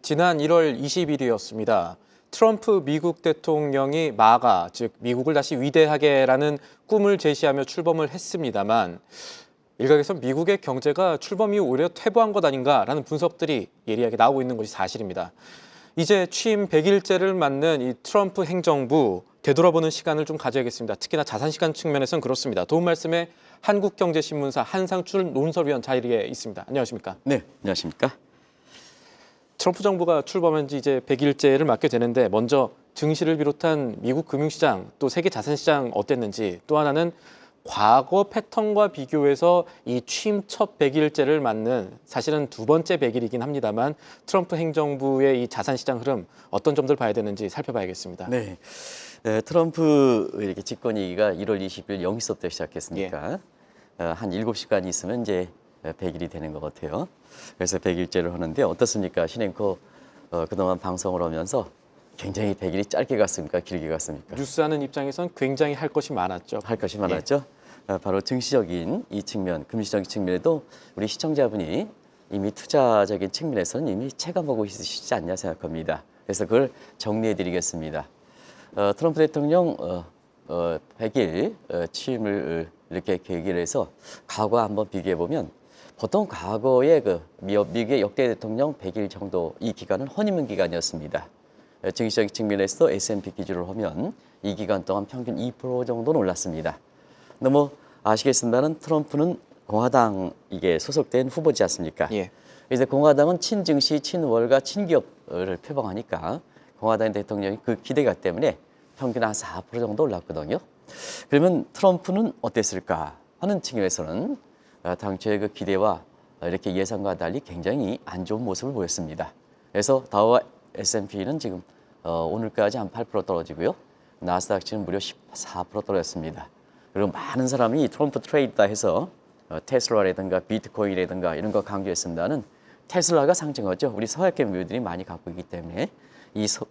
지난 1월 20일이었습니다. 트럼프 미국 대통령이 마가, 즉 미국을 다시 위대하게라는 꿈을 제시하며 출범을 했습니다만 일각에서 미국의 경제가 출범 이후 오히려 퇴보한 것 아닌가라는 분석들이 예리하게 나오고 있는 것이 사실입니다. 이제 취임 100일째를 맞는 이 트럼프 행정부 되돌아보는 시간을 좀 가져야겠습니다. 특히나 자산 시간 측면에서는 그렇습니다. 도움 말씀에 한국경제신문사 한상출 논설위원 자리에 있습니다. 안녕하십니까? 네, 안녕하십니까? 트럼프 정부가 출범한 지 이제 100일째를 맞게 되는데 먼저 증시를 비롯한 미국 금융시장 또 세계 자산시장 어땠는지, 또 하나는 과거 패턴과 비교해서 이 취임 첫 100일째를 맞는 사실은 두 번째 100일이긴 합니다만 트럼프 행정부의 이 자산시장 흐름 어떤 점들 봐야 되는지 살펴봐야겠습니다. 네, 트럼프 이렇게 집권 얘기가 1월 20일 0시 때 시작했으니까 한 7시간 있으면 이제 100일이 되는 것 같아요. 그래서 100일째를 하는데 어떻습니까? 신앵커 그동안 방송을 하면서 굉장히 100일이 짧게 갔습니까? 길게 갔습니까? 뉴스하는 입장에선 굉장히 할 것이 많았죠. 할 것이 많았죠. 바로 증시적인 이 측면, 금시적인 측면에도 우리 시청자분이 이미 투자적인 측면에서는 이미 체감하고 있으시지 않냐 생각합니다. 그래서 그걸 정리해 드리겠습니다. 트럼프 대통령 100일 취임을 이렇게 계기를 해서 과거 한번 비교해 보면 보통 과거의 미국의 역대 대통령 100일 정도 이 기간은 허니문 기간이었습니다. 증시적인 측면에서도 S&P 기준으로 하면 이 기간 동안 평균 2% 정도는 올랐습니다. 근데 뭐 아시겠습니다만 트럼프는 공화당 이게 소속된 후보지 않습니까? 예. 이제 공화당은 친증시, 친월가, 친기업을 표방하니까 공화당 대통령이 그 기대가 때문에 평균 한 4% 정도 올랐거든요. 그러면 트럼프는 어땠을까 하는 측면에서는 당초의 그 기대와 이렇게 예상과 달리 굉장히 안 좋은 모습을 보였습니다. 그래서 다우와 S&P는 지금 오늘까지 한 8% 떨어지고요. 나스닥지는 무려 14% 떨어졌습니다. 그리고 많은 사람이 트럼프 트레이드다 해서 테슬라라든가 비트코인이라든가 이런 거 강조했습니다는 테슬라가 상징하죠. 우리 서양계 미국들이 많이 갖고 있기 때문에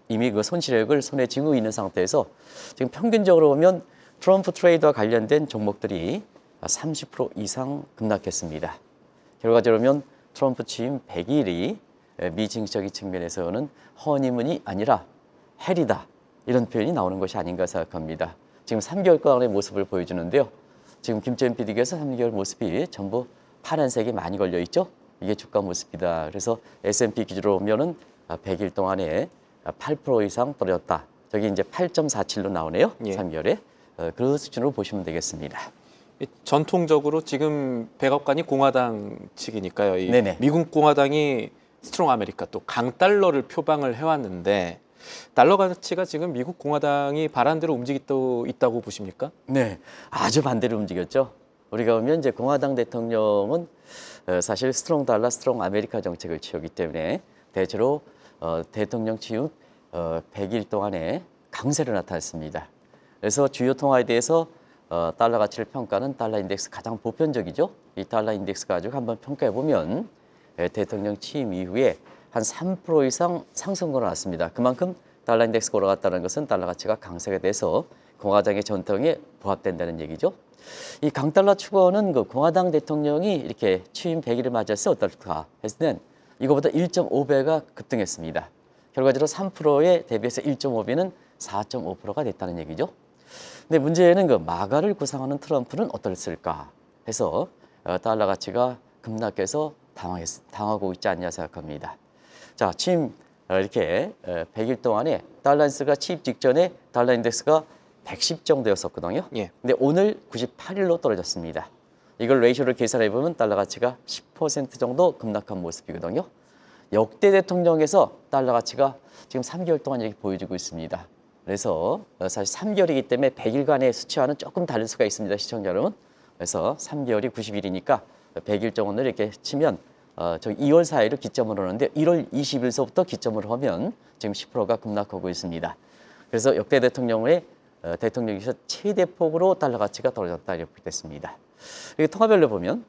이미 그 손실액을 손에 쥐고 있는 상태에서 지금 평균적으로 보면 트럼프 트레이드와 관련된 종목들이 30% 이상 급락했습니다. 결과적으로 보면 트럼프 취임 100일이 미증시적인 측면에서는 허니문이 아니라 헬이다, 이런 표현이 나오는 것이 아닌가 생각합니다. 지금 3개월간의 모습을 보여주는데요. 지금 김재현 PD께서 3개월 모습이 전부 파란색이 많이 걸려 있죠. 이게 주가 모습이다. 그래서 S&P 기준으로 보면은 100일 동안에 8% 이상 떨어졌다. 저기 이제 8.47로 나오네요. 예. 3개월에. 그 수준으로 보시면 되겠습니다. 전통적으로 지금 백악관이 공화당 측이니까요. 이 네네. 미국 공화당이 스트롱 아메리카 또 강달러를 표방을 해왔는데 달러 가치가 지금 미국 공화당이 바란 대로 움직이고 있다고 보십니까? 네, 아주 반대로 움직였죠. 우리가 보면 이제 공화당 대통령은 사실 스트롱 달러, 스트롱 아메리카 정책을 취하기 때문에 대체로 대통령 취임 100일 동안에 강세를 나타냈습니다. 그래서 주요 통화에 대해서 달러 가치를 평가하는 달러 인덱스 가장 보편적이죠. 이 달러 인덱스 가지고 한번 평가해 보면 대통령 취임 이후에 한 3% 이상 상승으로 나왔습니다. 그만큼 달러 인덱스가 올라갔다는 것은 달러 가치가 강세가 돼서 공화당의 전통에 부합된다는 얘기죠. 이 강달러 추구하는 그 공화당 대통령이 이렇게 취임 100일을 맞았을 때 어떨까 했을 땐 이거보다 1.5배가 급등했습니다. 결과적으로 3%에 대비해서 1.5배는 4.5%가 됐다는 얘기죠. 근데 문제는 그 마가를 구상하는 트럼프는 어떨까 해서 달러 가치가 급락해서 당하고 있지 않냐 생각합니다. 자, 취임 이렇게 100일 동안에 달러 인덱스가 취임 직전에 달러 인덱스가 110 정도였었거든요. 예. 근데 오늘 98일로 떨어졌습니다. 이걸 레이쇼를 계산해 보면 달러 가치가 10% 정도 급락한 모습이거든요. 역대 대통령에서 달러 가치가 지금 3개월 동안 이렇게 보여주고 있습니다. 그래서 사실 3개월이기 때문에 100일간의 수치와는 조금 다를 수가 있습니다, 시청자 여러분. 그래서 3개월이 90일이니까 100일 정도를 이렇게 치면 저 2월 4일을 기점으로 하는데 1월 20일서부터 기점으로 하면 지금 10%가 급락하고 있습니다. 그래서 역대 대통령의 대통령에서 최대 폭으로 달러 가치가 떨어졌다 이렇게 됐습니다. 통화별로 보면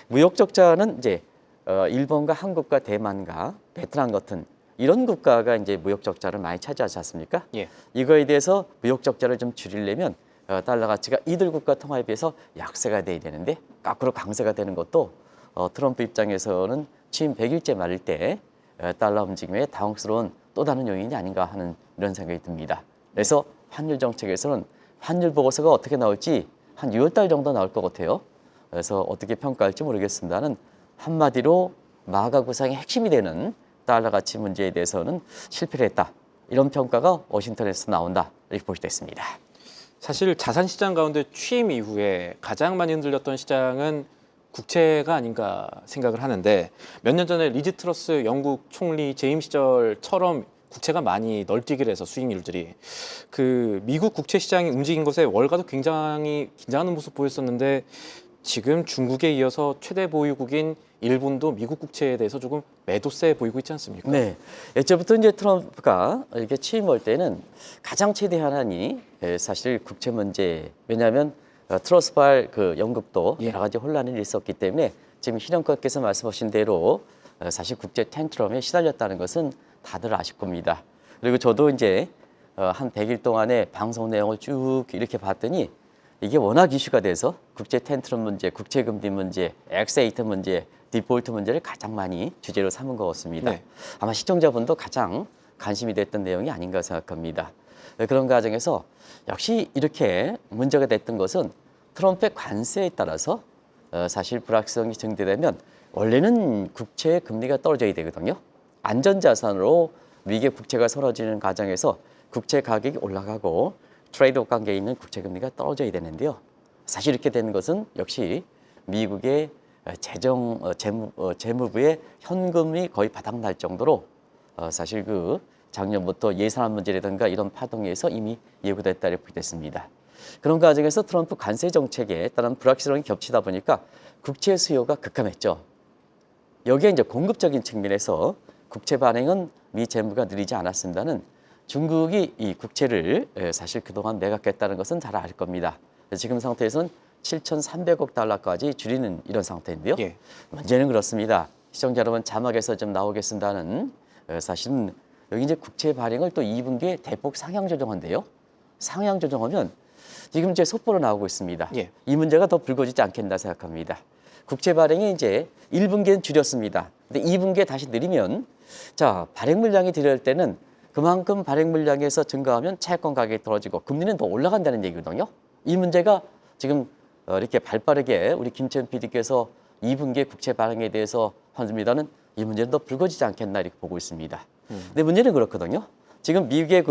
무역 적자는 이제 일본과 한국과 대만과 베트남 같은 이런 국가가 이제 무역 적자를 많이 차지하지 않습니까? 예. 이거에 대해서 무역 적자를 좀 줄이려면 달러 가치가 이들 국가 통화에 비해서 약세가 돼야 되는데 거꾸로 강세가 되는 것도 트럼프 입장에서는 취임 100일째 말일 때 달러 움직임에 당혹스러운 또 다른 요인이 아닌가 하는 이런 생각이 듭니다. 그래서 환율 정책에서는 환율 보고서가 어떻게 나올지 한 6월 달 정도 나올 것 같아요. 그래서 어떻게 평가할지 모르겠습니다는 한마디로 마가 구상의 핵심이 되는 달러 가치 문제에 대해서는 실패를 했다. 이런 평가가 워싱턴에서 나온다. 이렇게 볼 수 있습니다. 사실 자산 시장 가운데 취임 이후에 가장 많이 흔들렸던 시장은 국채가 아닌가 생각을 하는데 몇 년 전에 리즈 트러스 영국 총리 재임 시절처럼 국채가 많이 널뛰기를 해서 수익률들이 그 미국 국채 시장이 움직인 것에 월가도 굉장히 긴장하는 모습 보였었는데 지금 중국에 이어서 최대 보유국인 일본도 미국 국채에 대해서 조금 매도세 보이고 있지 않습니까? 네, 예전부터 이제 트럼프가 이렇게 취임할 때는 가장 최대 현안이 사실 국채 문제. 왜냐하면 트러스발 그 영국도 예. 여러 가지 혼란이 있었기 때문에 지금 희령께서 말씀하신 대로 사실 국제 텐트럼에 시달렸다는 것은 다들 아실 겁니다. 그리고 저도 이제 한 100일 동안의 방송 내용을 쭉 이렇게 봤더니 이게 워낙 이슈가 돼서 국제 텐트럼 문제, 국제 금리 문제, 엑세이트 문제, 디폴트 문제를 가장 많이 주제로 삼은 것 같습니다. 네. 아마 시청자분도 가장 관심이 됐던 내용이 아닌가 생각합니다. 그런 과정에서 역시 이렇게 문제가 됐던 것은 트럼프의 관세에 따라서 사실 불확실성이 증대되면 원래는 국채 금리가 떨어져야 되거든요. 안전자산으로 미국의 국채가 사라지는 과정에서 국채 가격이 올라가고 트레이드오프 관계에 있는 국채 금리가 떨어져야 되는데요. 사실 이렇게 되는 것은 역시 미국의 재무부의 현금이 거의 바닥날 정도로 사실 그 작년부터 예산안 문제라든가 이런 파동에서 이미 예고됐다 이렇게 됐습니다. 그런 과정에서 트럼프 관세 정책에 따른 불확실성이 겹치다 보니까 국채 수요가 급감했죠. 여기에 이제 공급적인 측면에서 국채 발행은 미 재무가 느리지 않았습니다는 중국이 이 국채를 사실 그동안 매각했다는 것은 잘 알 겁니다. 지금 상태에서는 7,300억 달러까지 줄이는 이런 상태인데요. 예. 문제는 그렇습니다. 시청자 여러분 자막에서 좀 나오겠습니다는 사실은 여기 이제 국채 발행을 또 2분기에 대폭 상향 조정한대요. 상향 조정하면 지금 이제 속보로 나오고 있습니다. 예. 이 문제가 더 불거지지 않겠나 생각합니다. 국채 발행이 이제 1분기엔 줄였습니다. 근데 2분기에 다시 늘리면 자 발행 물량이 들어올 때는 그만큼 발행 물량에서 증가하면 채권 가격이 떨어지고 금리는 더 올라간다는 얘기거든요. 이 문제가 지금 이렇게 발빠르게 우리 김채연 PD께서 2분기에 국채 발행에 대해서 한습니다는 이 문제는 더 불거지지 않겠나 이렇게 보고 있습니다. 근데 문제는 그렇거든요. 지금 미국의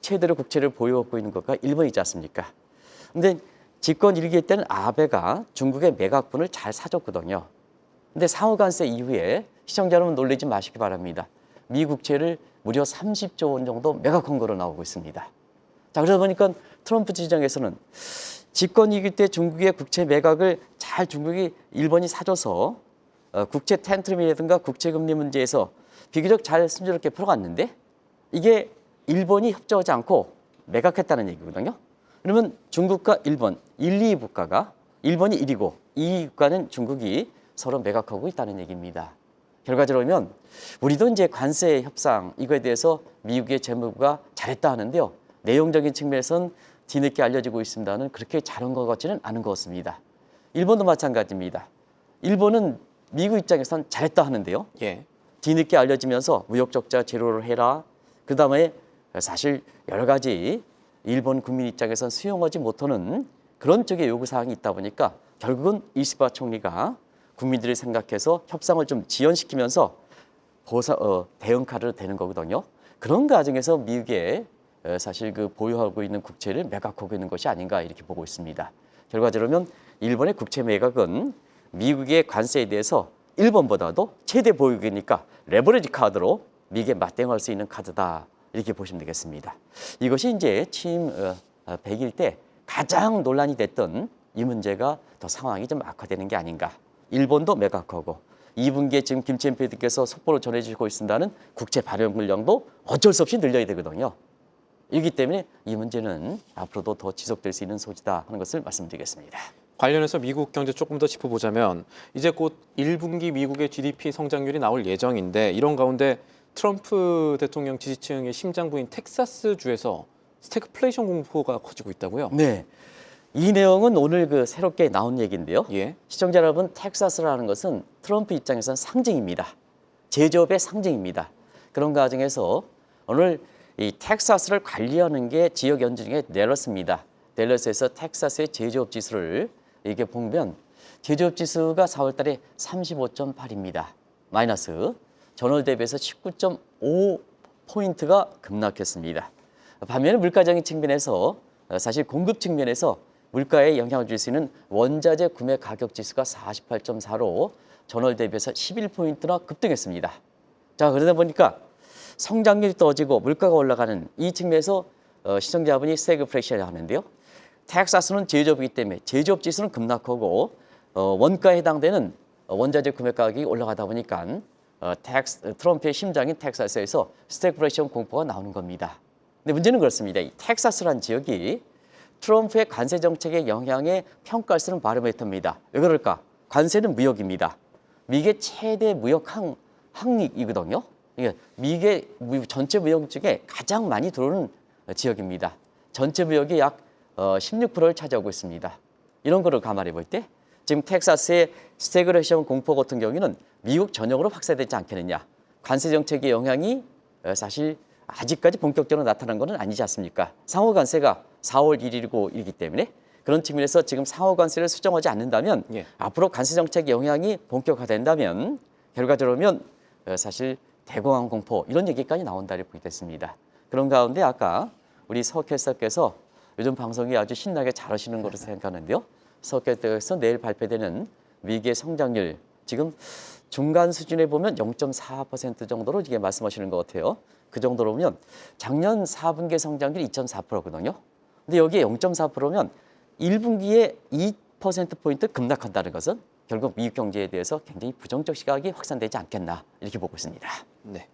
최대로 국채를 보유하고 있는 것과 일본이지 않습니까? 근데 집권 1기 때는 아베가 중국의 매각분을 잘 사줬거든요. 근데 상호관세 이후에 시청자 여러분 놀라지 마시기 바랍니다. 미 국채를 무려 30조 원 정도 매각한 거로 나오고 있습니다. 자, 그러다 보니까 트럼프 지정에서는 집권 2기 때 중국의 국채 매각을 잘 일본이 사줘서 국채 텐트럼이라든가 국채 금리 문제에서 비교적 잘 순조롭게 풀어갔는데 이게 일본이 협조하지 않고 매각했다는 얘기거든요. 그러면 중국과 일본, 1, 2 국가가 일본이 1위고 2 국가는 중국이 서로 매각하고 있다는 얘기입니다. 결과적으로 보면 우리도 이제 관세 협상 이거에 대해서 미국의 재무부가 잘했다 하는데요. 내용적인 측면에서는 뒤늦게 알려지고 있습니다는 그렇게 잘한 것 같지는 않은 것 같습니다. 일본도 마찬가지입니다. 일본은 미국 입장에서는 잘했다 하는데요. 예. 뒤늦게 알려지면서 무역 적자 제로를 해라. 그다음에 사실 여러 가지 일본 국민 입장에서는 수용하지 못하는 그런 쪽의 요구 사항이 있다 보니까 결국은 이시바 총리가 국민들이 생각해서 협상을 좀 지연시키면서 대응 카드로 되는 거거든요. 그런 과정에서 미국의 사실 그 보유하고 있는 국채를 매각하고 있는 것이 아닌가 이렇게 보고 있습니다. 결과적으로 일본의 국채 매각은 미국의 관세에 대해서 일본보다도 최대 보유국이니까 레버리지 카드로 미국에 맞대응할 수 있는 카드다 이렇게 보시면 되겠습니다. 이것이 이제 취임 100일 때 가장 논란이 됐던 이 문제가 더 상황이 좀 악화되는 게 아닌가. 일본도 매각하고 2분기에 지금 김치현 PD께서 속보로 전해주시고 있습니다는 국채 발행 물량도 어쩔 수 없이 늘려야 되거든요. 이기 때문에 이 문제는 앞으로도 더 지속될 수 있는 소지다 하는 것을 말씀드리겠습니다. 관련해서 미국 경제 조금 더 짚어보자면 이제 곧 1분기 미국의 GDP 성장률이 나올 예정인데 이런 가운데 트럼프 대통령 지지층의 심장부인 텍사스주에서 스태그플레이션 공포가 커지고 있다고요? 네, 이 내용은 오늘 새롭게 나온 얘기인데요. 예. 시청자 여러분, 텍사스라는 것은 트럼프 입장에서는 상징입니다. 제조업의 상징입니다. 그런 과정에서 오늘 이 텍사스를 관리하는 게 지역 연주 중에 댈러스입니다. 댈러스에서 텍사스의 제조업 지수를 이게 보면 제조업 지수가 4월 달에 35.8입니다. 마이너스. 전월 대비해서 19.5포인트가 급락했습니다. 반면에 물가적인 측면에서 사실 공급 측면에서 물가에 영향을 줄 수 있는 원자재 구매 가격 지수가 48.4로 전월 대비해서 11포인트나 급등했습니다. 자, 그러다 보니까 성장률이 떨어지고 물가가 올라가는 이 측면에서 시청자분이 스태그플레이션을 하는데요. 텍사스는 제조업이기 때문에 제조업 지수는 급락하고 원가에 해당되는 원자재 구매 가격이 올라가다 보니까 트럼프의 심장인 텍사스에서 스태그플레이션 공포가 나오는 겁니다. 근데 문제는 그렇습니다. 이 텍사스란 지역이 트럼프의 관세 정책의 영향에 평가할 수는 바로미터입니다. 왜 그럴까? 관세는 무역입니다. 미국의 최대 무역 항이거든요. 미국의 전체 무역 중에 가장 많이 들어오는 지역입니다. 전체 무역이 약 16%를 차지하고 있습니다. 이런 거를 감안해 볼 때 지금 텍사스의 스태그플레이션 공포 같은 경우에는 미국 전역으로 확산되지 않겠느냐. 관세 정책의 영향이 사실 아직까지 본격적으로 나타난 것은 아니지 않습니까? 상호 관세가 4월 1일이고 이기 때문에 그런 측면에서 지금 상호 관세를 수정하지 않는다면 앞으로 관세 정책의 영향이 본격화된다면 결과적으로 사실 대공황 공포 이런 얘기까지 나온다고 보겠습니다. 그런 가운데 아까 우리 서 캐스터께서 요즘 방송이 아주 신나게 잘하시는 것으로 생각하는데요. 서 캐스터께서 내일 발표되는 미국의 성장률 지금 중간 수준에 보면 0.4% 정도로 이게 말씀하시는 것 같아요. 그 정도로 보면 작년 4분기 성장률이 2.4%거든요. 근데 여기에 0.4%면 1분기에 2%포인트 급락한다는 것은 결국 미국 경제에 대해서 굉장히 부정적 시각이 확산되지 않겠나 이렇게 보고 있습니다. 네.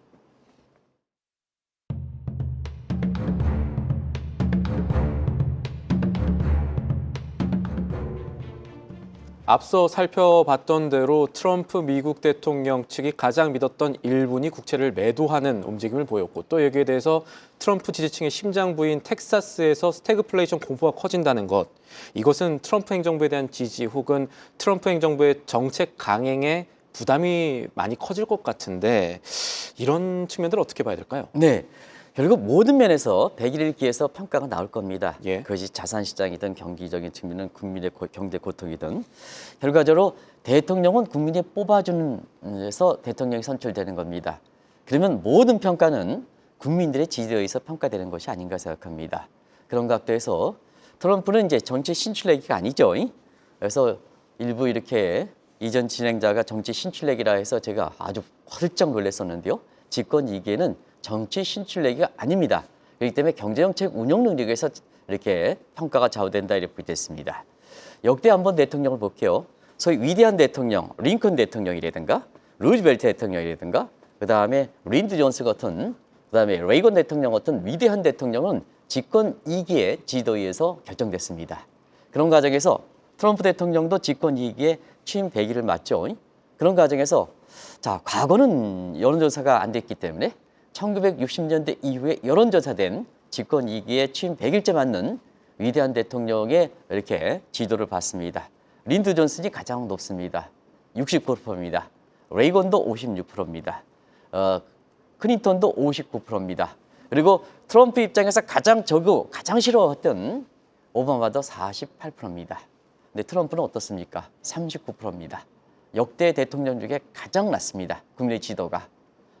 앞서 살펴봤던 대로 트럼프 미국 대통령 측이 가장 믿었던 일본이 국채를 매도하는 움직임을 보였고 또 여기에 대해서 트럼프 지지층의 심장 부인 텍사스에서 스태그플레이션 공포가 커진다는 것. 이것은 트럼프 행정부에 대한 지지 혹은 트럼프 행정부의 정책 강행에 부담이 많이 커질 것 같은데 이런 측면들을 어떻게 봐야 될까요? 네. 결국 모든 면에서 100일을 기해서 평가가 나올 겁니다. 예. 그것이 자산시장이든 경기적인 측면은 국민의 경제 고통이든 결과적으로 대통령은 국민이 뽑아주는 데서 대통령이 선출되는 겁니다. 그러면 모든 평가는 국민들의 지지에 의해서 평가되는 것이 아닌가 생각합니다. 그런 각도에서 트럼프는 이제 정치 신출내기가 아니죠. 그래서 일부 이렇게 이전 진행자가 정치 신출내기라 해서 제가 아주 헐쩍 놀랐었는데요. 집권 2기에는 정치 신출내기가 아닙니다. 그렇기 때문에 경제정책 운영 능력에서 이렇게 평가가 좌우된다 이렇게 보겠습니다. 역대 한번 대통령을 볼게요. 소위 위대한 대통령, 링컨 대통령이라든가 루즈벨트 대통령이라든가 그다음에 린드 존스 같은 그다음에 레이건 대통령 같은 위대한 대통령은 집권 2기의 지도에 의해서 결정됐습니다. 그런 과정에서 트럼프 대통령도 집권 2기에 취임 100일을 맞죠. 그런 과정에서 자, 과거는 여론조사가 안 됐기 때문에 1960년대 이후에 여론조사된 집권 2기에 취임 100일째 맞는 위대한 대통령의 이렇게 지도를 봤습니다. 린드 존슨이 가장 높습니다. 69%입니다. 레이건도 56%입니다. 클린턴도 59%입니다. 그리고 트럼프 입장에서 가장 적고 가장 싫어했던 오바마도 48%입니다. 근데 트럼프는 어떻습니까? 39%입니다. 역대 대통령 중에 가장 낮습니다. 국민의 지도가.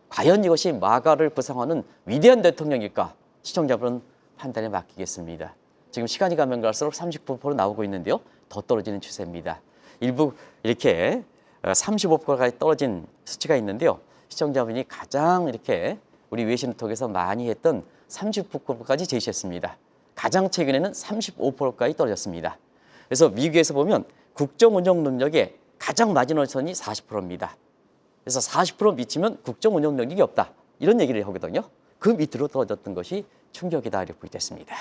과연 이것이 마가를 구성하는 위대한 대통령일까? 시청자분은 판단에 맡기겠습니다. 지금 시간이 가면 갈수록 39% 나오고 있는데요. 더 떨어지는 추세입니다. 일부 이렇게 35%까지 떨어진 수치가 있는데요. 시청자분이 가장 이렇게 우리 외신을 통해서 많이 했던 39%까지 제시했습니다. 가장 최근에는 35%까지 떨어졌습니다. 그래서 미국에서 보면 국정 운영 능력의 가장 마지노선이 40%입니다. 그래서 40% 미치면 국정 운영 능력이 없다. 이런 얘기를 하거든요. 그 밑으로 떨어졌던 것이 충격이다 이렇게 보겠습니다.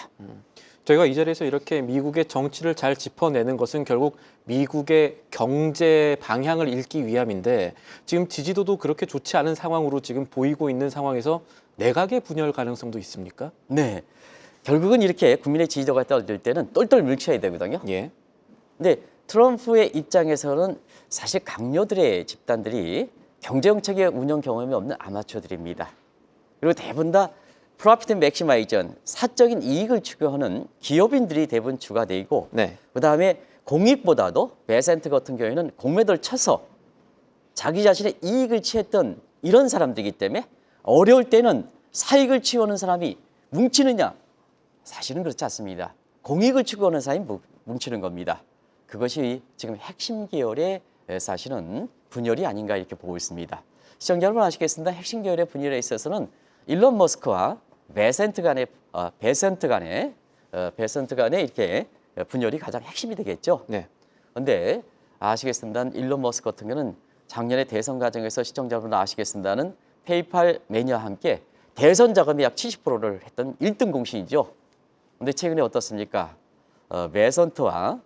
저희가 이 자리에서 이렇게 미국의 정치를 잘 짚어내는 것은 결국 미국의 경제 방향을 읽기 위함인데 지금 지지도도 그렇게 좋지 않은 상황으로 지금 보이고 있는 상황에서 내각의 분열 가능성도 있습니까? 네. 결국은 이렇게 국민의 지지도가 떨어질 때는 똘똘 뭉쳐야 되거든요. 예. 근데 트럼프의 입장에서는 사실 강요들의 집단들이 경제정책의 운영 경험이 없는 아마추어들입니다. 그리고 대부분 다 프로피트 맥시마이전, 사적인 이익을 추구하는 기업인들이 대부분 주가 되고 네. 그다음에 공익보다도 베센트 같은 경우에는 공매도를 쳐서 자기 자신의 이익을 취했던 이런 사람들이기 때문에 어려울 때는 사익을 취하는 사람이 뭉치느냐? 사실은 그렇지 않습니다. 공익을 추구하는 사람이 뭉치는 겁니다. 그것이 지금 핵심 계열의 사실은 분열이 아닌가 이렇게 보고 있습니다. 시청자 여러분 아시겠습니다. 핵심 계열의 분열에 있어서는 일론 머스크와 베센트 간의 이렇게 분열이 가장 핵심이 되겠죠. 네. 그런데 아시겠습니다. 일론 머스크 같은 경우는 작년에 대선 과정에서 시청자 여러분 아시겠습니다는 페이팔 매니아와 함께 대선 자금의 약 70%를 했던 1등 공신이죠. 그런데 최근에 어떻습니까? 베센트와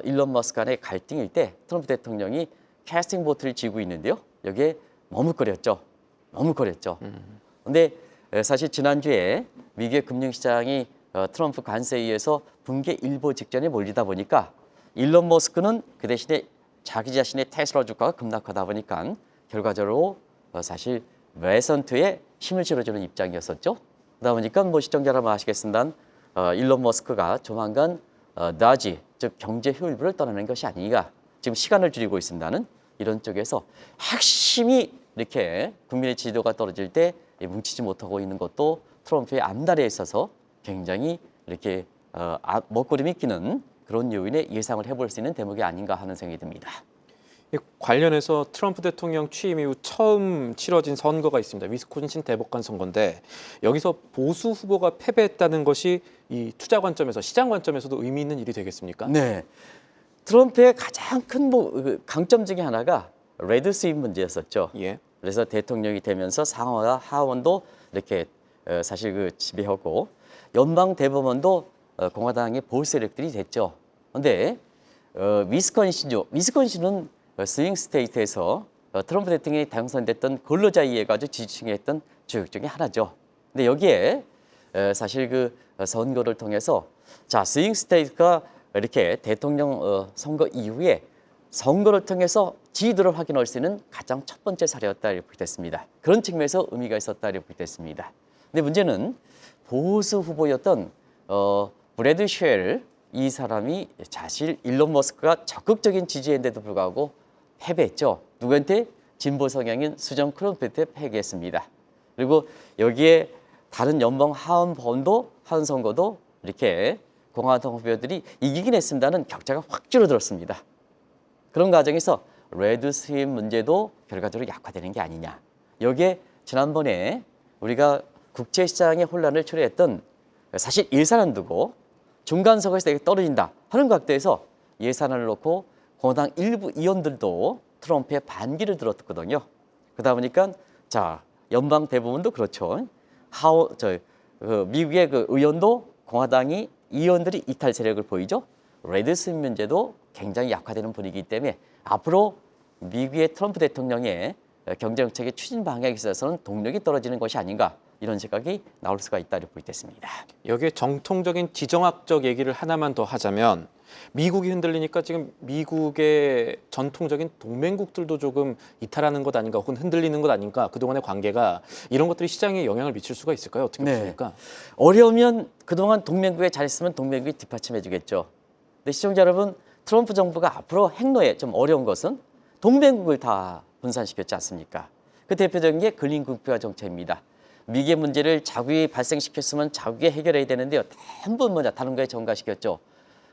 일론 머스크 간의 갈등일 때 트럼프 대통령이 캐스팅 보트를 쥐고 있는데요. 여기에 머뭇거렸죠. 그런데 사실 지난주에 미국의 금융시장이 트럼프 관세에 의해서 붕괴 일보 직전에 몰리다 보니까 일론 머스크는 그 대신에 자기 자신의 테슬라 주가가 급락하다 보니까 결과적으로 사실 베센트에 힘을 실어주는 입장이었었죠. 그러다 보니까 뭐 시청자 여러분 아시겠습니다. 일론 머스크가 조만간 나지 즉 경제 효율부를 떠나는 것이 아니가 지금 시간을 줄이고 있습니다는 이런 쪽에서 핵심이 이렇게 국민의 지지도가 떨어질 때 뭉치지 못하고 있는 것도 트럼프의 앞날에 있어서 굉장히 이렇게 먹구름이 끼는 그런 요인의 예상을 해볼 수 있는 대목이 아닌가 하는 생각이 듭니다. 관련해서 트럼프 대통령 취임 이후 처음 치러진 선거가 있습니다. 위스콘신 대법관 선거인데 여기서 보수 후보가 패배했다는 것이 이 투자 관점에서 시장 관점에서도 의미 있는 일이 되겠습니까? 네, 트럼프의 가장 큰 강점 중에 하나가 레드 스윗 문제였었죠. 예. 그래서 대통령이 되면서 상하와 하원도 이렇게 사실 지배하고 연방 대법원도 공화당의 보수 세력들이 됐죠. 그런데 위스콘신은 스윙 스테이트에서 트럼프 대통령이 당선됐던 근로자 이해 가지고 지지층이 했던 지역 중에 하나죠. 근데 여기에 사실 선거를 통해서 자 스윙 스테이트가 이렇게 대통령 선거 이후에 선거를 통해서 지지도를 확인할 수 있는 가장 첫 번째 사례였다 이렇게 됐습니다. 그런 측면에서 의미가 있었다 이렇게 됐습니다. 근데 문제는 보수 후보였던 브래드 쉘 이 사람이 사실 일론 머스크가 적극적인 지지했는데도 불구하고 패배했죠. 누구한테? 진보 성향인 수정 크롬프트에 패배했습니다. 그리고 여기에 다른 연방 하원 선거도 이렇게 공화당 후보들이 이기긴 했습니다는 격차가 확 줄어들었습니다. 그런 과정에서 레드 스윗 문제도 결과적으로 약화되는 게 아니냐. 여기에 지난번에 우리가 국제시장의 혼란을 초래했던 사실 예산안 두고 중간 선거에서 떨어진다 하는 각도에서 예산안을 놓고 공화당 일부 의원들도 트럼프의 반기를 들었거든요. 그러다 보니까 자 연방 대법원도 그렇죠. 미국의 의원도 공화당이 의원들이 이탈 세력을 보이죠. 레드 스윗 문제도 굉장히 약화되는 분위기이기 때문에 앞으로 미국의 트럼프 대통령의 경제정책의 추진 방향에 있어서는 동력이 떨어지는 것이 아닌가 이런 생각이 나올 수가 있다고 보고 있습니다. 여기에 정통적인 지정학적 얘기를 하나만 더 하자면 미국이 흔들리니까 지금 미국의 전통적인 동맹국들도 조금 이탈하는 것 아닌가 혹은 흔들리는 것 아닌가 그동안의 관계가 이런 것들이 시장에 영향을 미칠 수가 있을까요? 어떻게 보십니까? 어려우면 그동안 동맹국에 잘했으면 동맹국이 뒷받침해 주겠죠. 근데 시청자 여러분 트럼프 정부가 앞으로 행로에 좀 어려운 것은 동맹국을 다 분산시켰지 않습니까? 그 대표적인 게 근린 국가 정책입니다. 미국의 문제를 자국이 발생시켰으면 자국이 해결해야 되는데요. 전부 다른 거에 전가시켰죠.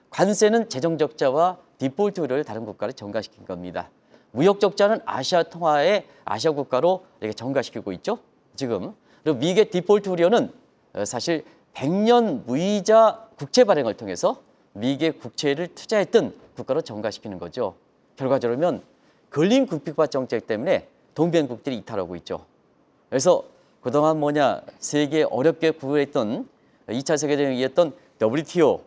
관세는 재정 적자와 디폴트 우려를 다른 국가를 전가시킨 겁니다. 무역 적자는 아시아 통화의 아시아 국가로 이렇게 전가시키고 있죠. 지금 그리고 미국의 디폴트 우려는 사실 100년 무이자 국채 발행을 통해서 미국의 국채를 투자했던 국가로 전가시키는 거죠. 결과적으로는 근린 국비화 정책 때문에 동맹국들이 이탈하고 있죠. 그래서 그동안 세계 어렵게 구했던 2차 세계대전에 의했던 WTO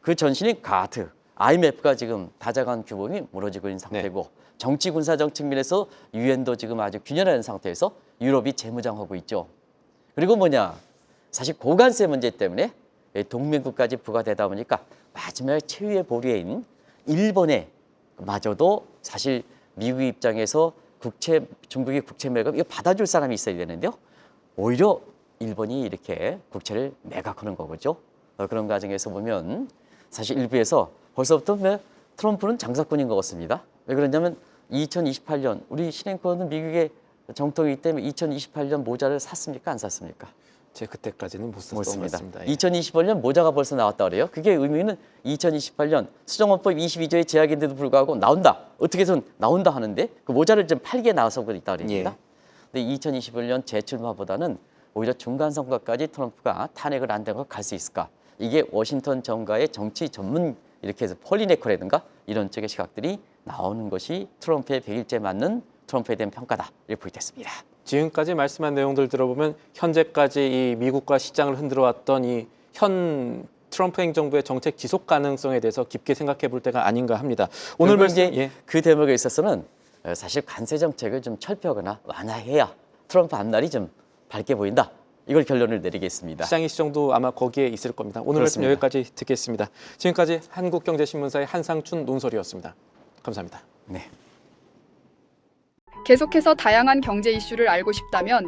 그 전신인 가트, IMF가 지금 다자간 규범이 무너지고 있는 상태고 네. 정치 군사적 측면에서 유엔도 지금 아주 균열한 상태에서 유럽이 재무장하고 있죠. 그리고 사실 고관세 문제 때문에 동맹국까지 부과되다 보니까 마지막 최후의 보루인 일본에 마저도 사실 미국 입장에서 중국의 국채 매각 이거 받아줄 사람이 있어야 되는데요. 오히려 일본이 이렇게 국채를 매각하는 거죠. 그런 과정에서 보면 사실 일부에서 벌써부터 트럼프는 장사꾼인 것 같습니다. 왜 그러냐면 2028년 우리 신행코는 미국의 정통이기 때문에 2028년 모자를 샀습니까? 안 샀습니까? 제 그때까지는 못 샀던 것 못습니다. 같습니다. 2028년 모자가 벌써 나왔다 그래요. 그게 의미는 2028년 수정헌법 22조의 제약인데도 불구하고 나온다. 어떻게든 나온다 하는데 그 모자를 좀 팔게 나서고 있다 그럽니다. 근데 2021년 재출마보다는 오히려 중간 선거까지 트럼프가 탄핵을 안 되고 갈 수 있을까? 이게 워싱턴 정가의 정치 전문 이렇게 해서 폴리네커라든가 이런 쪽의 시각들이 나오는 것이 트럼프의 100일째 맞는 트럼프에 대한 평가다 이렇게 보이겠습니다. 지금까지 말씀한 내용들 들어보면 현재까지 이 미국과 시장을 흔들어왔던 이 현 트럼프 행정부의 정책 지속 가능성에 대해서 깊게 생각해 볼 때가 아닌가 합니다. 오늘 말씀 그 대목에 있어서는 사실 관세 정책을 좀 철폐하거나 완화해야 트럼프 앞날이 좀 밝게 보인다. 이걸 결론을 내리겠습니다. 시장의 시정도 아마 거기에 있을 겁니다. 오늘 그렇습니다. 말씀 여기까지 듣겠습니다. 지금까지 한국경제신문사의 한상춘 논설위원이었습니다. 감사합니다. 네. 계속해서 다양한 경제 이슈를 알고 싶다면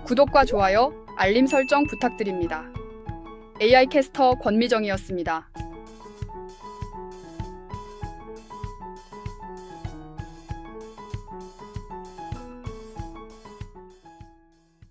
구독과 좋아요, 알림 설정 부탁드립니다. AI 캐스터 권미정이었습니다.